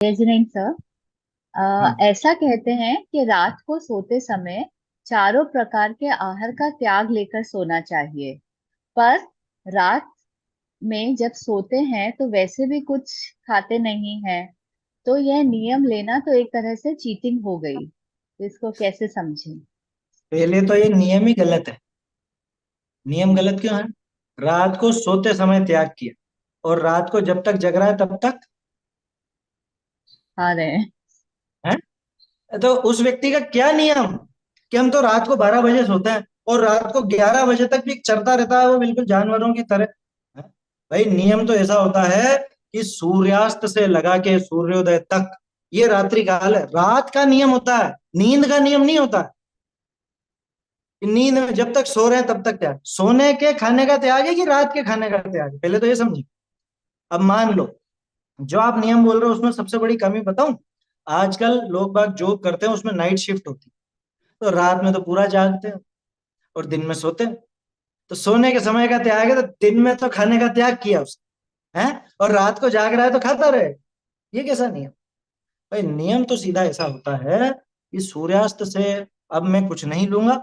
Reasoning sir. हाँ। ऐसा कहते हैं कि रात को सोते समय चारों प्रकार के आहार का त्याग लेकर सोना चाहिए। पर रात में जब सोते हैं तो वैसे भी कुछ खाते नहीं हैं। तो यह नियम लेना तो एक तरह से चीटिंग हो गई। तो इसको कैसे समझें? पहले तो ये नियम ही गलत है। नियम गलत क्यों है? रात को सोते समय त्याग किया और रात को जब तक जग रहा है तब तक खा रहे हैं। है। तो उस व्यक्ति का क्या नियम कि हम तो रात को 12 बजे सोते हैं और रात को 11 बजे तक भी चलता रहता है वो बिल्कुल जानवरों की तरह। है? भाई नियम तो ऐसा होता है कि सूर्यास्त से लगा के सूर्योदय तक ये रात्रि काल है। रात का नियम होता है, नींद का नियम नहीं होता है। नींद में जब तक सो रहे हैं तब तक त्याग, सोने के खाने का त्याग है कि रात के खाने का त्याग है, पहले तो ये समझिए। अब मान लो जो आप नियम बोल रहे हो उसमें सबसे बड़ी कमी बताऊं। आजकल लोग बाग जॉब करते हैं उसमें नाइट शिफ्ट होती है, तो रात में तो पूरा जागते हैं और दिन में सोते हैं। तो सोने के समय का त्याग है तो दिन में तो खाने का त्याग किया उसने, है, और रात को जाग रहा है तो खाता रहे। ये कैसा नियम? भाई नियम तो सीधा ऐसा होता है कि सूर्यास्त से अब मैं कुछ नहीं लूंगा,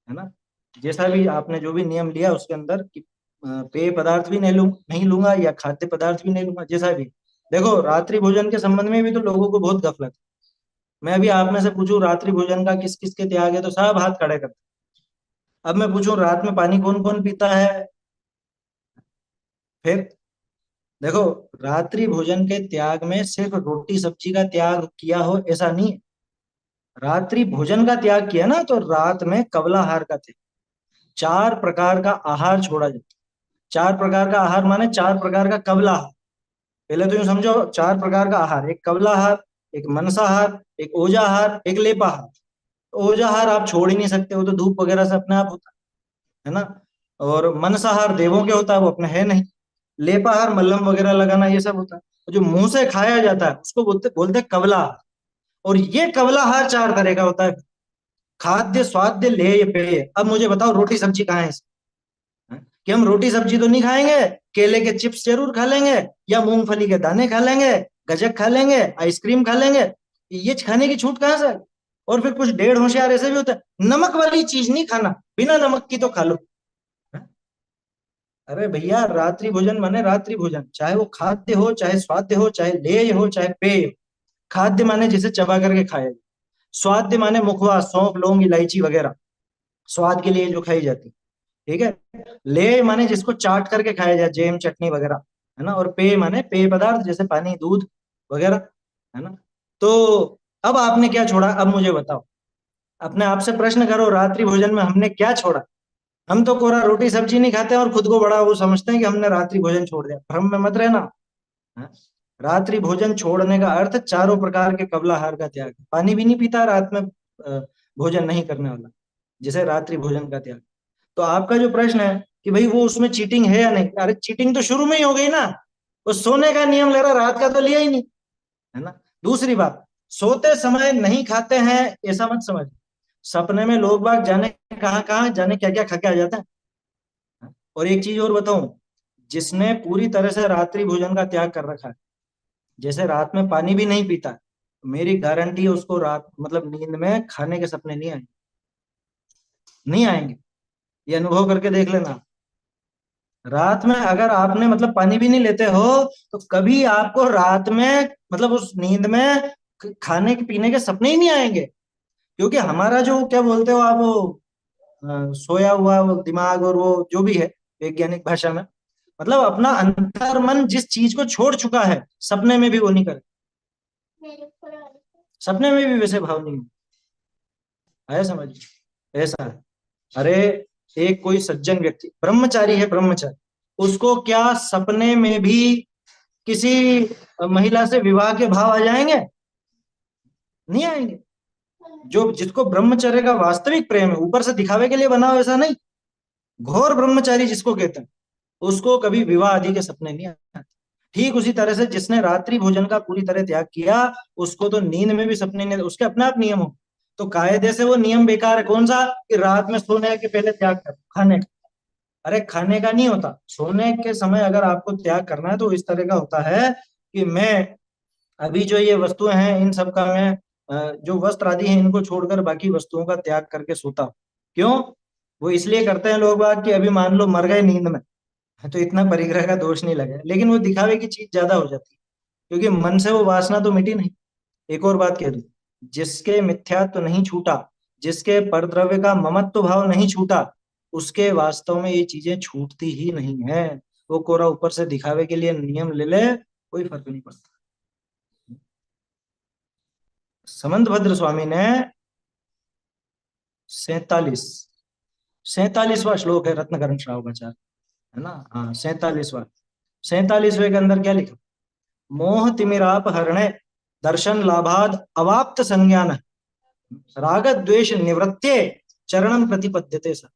है ना। जैसा भी आपने जो भी नियम लिया उसके अंदर कि पेय पदार्थ भी नहीं लूंगा या खाद्य पदार्थ भी नहीं लूंगा, जैसा भी। देखो रात्रि भोजन के संबंध में भी तो लोगों को बहुत गफलत है। मैं अभी आप में से पूछूं रात्रि भोजन का किस किस के त्याग है तो सब हाथ खड़े करते हैं। अब मैं पूछूं रात में पानी कौन कौन पीता है, फिर देखो, रात्रि भोजन के त्याग में सिर्फ रोटी सब्जी का त्याग किया हो ऐसा नहीं है। रात्रि भोजन का त्याग किया ना तो रात में कवलाहार का त्याग, 4 प्रकार का आहार छोड़ा जाता है। 4 प्रकार का आहार माने 4 प्रकार का कवलाहार। पहले तो यूं समझो, 4 प्रकार का आहार, एक कवलाहार, एक मनसाहार, एक ओजाहार, एक लेपाहार। ओजाहार आप छोड़ ही नहीं सकते, वो तो धूप वगैरह से अपने आप होता है ना। और मनसाहार देवों के होता है, वो अपने है नहीं। लेपाहार मल्लम वगैरह लगाना ये सब होता है। और जो मुंह से खाया जाता है उसको बोलते बोलते हैं कवलाहार। और ये कवलाहार 4 तरह का होता है: खाद्य, स्वाद्य, लेय, पेय। अब मुझे बताओ रोटी सब्जी कहाँ है इसमें? हैं? कि हम रोटी सब्जी तो नहीं खाएंगे, केले के चिप्स जरूर खा लेंगे, या मूंगफली के दाने खा लेंगे, गजक खा लेंगे, आइसक्रीम खा लेंगे। ये खाने की छूट कहाँ से आई? और फिर कुछ डेढ़ होशियार ऐसे भी होता है, नमक वाली चीज नहीं खाना, बिना नमक की तो खा लो। हैं? अरे भैया रात्रि भोजन माने रात्रि भोजन, चाहे वो खाद्य हो, चाहे स्वाद्य हो, चाहे लेय हो, चाहे पेय हो। खाद्य माने जिसे चबा करके खाया जाए। स्वाद्य माने मुखवा, सौंफ, लौंग, इलायची वगैरह स्वाद के लिए जो खाई जाती है। ठीक है। ले माने जिसको चाट करके खाया जाए, जेम चटनी वगैरह, है ना। और पेय माने पेय पदार्थ जैसे पानी, दूध वगैरह, है ना। तो अब आपने क्या छोड़ा, अब मुझे बताओ। अपने आप से प्रश्न करो, रात्रि भोजन में हमने क्या छोड़ा? हम तो कोरा रोटी सब्जी नहीं खाते और खुद को बड़ा वो समझते हैं कि हमने रात्रि भोजन छोड़ दिया। भ्रम में मत रहना। हाँ? रात्रि भोजन छोड़ने का अर्थ 4 प्रकार के कबलाहार का त्याग। पानी भी नहीं पीता रात में भोजन नहीं करने वाला, जिसे रात्रि भोजन का त्याग। तो आपका जो प्रश्न है कि भाई वो उसमें चीटिंग है या नहीं, अरे चीटिंग तो शुरू में ही हो गई ना। वो सोने का नियम ले रहा, रात का तो लिया ही नहीं, है ना। दूसरी बात, सोते समय नहीं खाते हैं ऐसा मत समझ। सपने में लोग बाग जाने कहाँ कहाँ, जाने क्या क्या खा के आ जाते हैं। और एक चीज और बताऊं, जिसने पूरी तरह से रात्रि भोजन का त्याग कर रखा है, जैसे रात में पानी भी नहीं पीता है, मेरी गारंटी है उसको रात मतलब नींद में खाने के सपने नहीं आएंगे। नहीं आएंगे, ये अनुभव करके देख लेना। रात में अगर आपने मतलब पानी भी नहीं लेते हो तो कभी आपको रात में मतलब उस नींद में खाने के पीने के सपने ही नहीं आएंगे। क्योंकि हमारा जो क्या बोलते हो आप वो सोया हुआ वो दिमाग और वो जो भी है वैज्ञानिक भाषा में, मतलब अपना अंतर मन जिस चीज को छोड़ चुका है, सपने में भी वो नहीं करे। सपने में भी वैसे भाव नहीं है, समझ, ऐसा है। अरे एक कोई सज्जन व्यक्ति ब्रह्मचारी है, ब्रह्मचारी, उसको क्या सपने में भी किसी महिला से विवाह के भाव आ जाएंगे? नहीं आएंगे। जो जिसको ब्रह्मचर्य का वास्तविक प्रेम है, ऊपर से दिखावे के लिए बना हो ऐसा नहीं, घोर ब्रह्मचारी जिसको कहते हैं, उसको कभी विवाह आदि के सपने नहीं आते। ठीक उसी तरह से जिसने रात्रि भोजन का पूरी तरह त्याग किया, उसको तो नींद में भी सपने नहीं, उसके अपने आप नियम हो। तो कायदे से वो नियम बेकार है, कौन सा कि रात में सोने के पहले त्याग कर खाने का। अरे खाने का नहीं होता, सोने के समय अगर आपको त्याग करना है तो इस तरह का होता है कि मैं अभी जो ये वस्तुएं हैं इन सब का मैं जो वस्त्र आदि हैं इनको छोड़कर बाकी वस्तुओं का त्याग करके सोता हूं। क्यों? वो इसलिए करते हैं लोग बाग कि अभी मान लो मर गए नींद में, तो इतना परिग्रह का दोष नहीं लगे, लेकिन वो दिखावे की चीज ज्यादा हो जाती है, क्योंकि मन से वो वासना तो मिटी नहीं। एक और बात कह दूं, जिसके मिथ्यात्व नहीं छूटा, जिसके परद्रव्य का ममत्व भाव नहीं छूटा, उसके वास्तव में ये चीजें छूटती ही नहीं है। वो कोरा ऊपर से दिखावे के लिए नियम ले ले, कोई फर्क नहीं पड़ता। समंतभद्र स्वामी ने 47 47वां श्लोक है रत्नकरण श्रावकाचार्य, है ना? हाँ, 47वां। 47वें के अंदर क्या लिखा? मोह तिमिराप हरणे दर्शन लाभाद अवाप्त संज्ञान राग द्वेष निवृत्ते चरणम प्रतिपद्यते सर।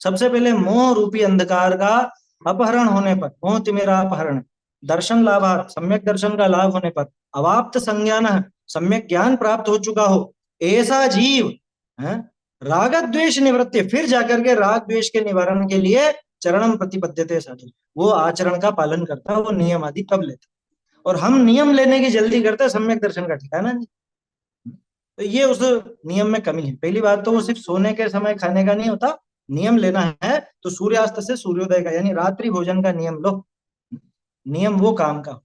सबसे पहले मोह रूपी अंधकार का अपहरण होने पर, मोह तिमिरा अपहरण, दर्शन लाभात सम्यक दर्शन का लाभ होने पर, अवाप्त संज्ञान सम्यक ज्ञान प्राप्त हो चुका हो, ऐसा जीव है, राग द्वेष निवृत्ति, फिर जाकर के राग द्वेष के निवारण के लिए चरणम प्रतिपद्यते साधु, वो आचरण का पालन करता है, वो नियम आदि तब लेता। और हम नियम लेने की जल्दी करते हैं, सम्यक दर्शन का ठिकाना नहीं। तो ये उस नियम में कमी है। पहली बात तो वो सिर्फ सोने के समय खाने का नहीं होता, नियम लेना है तो सूर्यास्त से सूर्योदय का, यानी रात्रि भोजन का नियम लो। नियम वो काम का।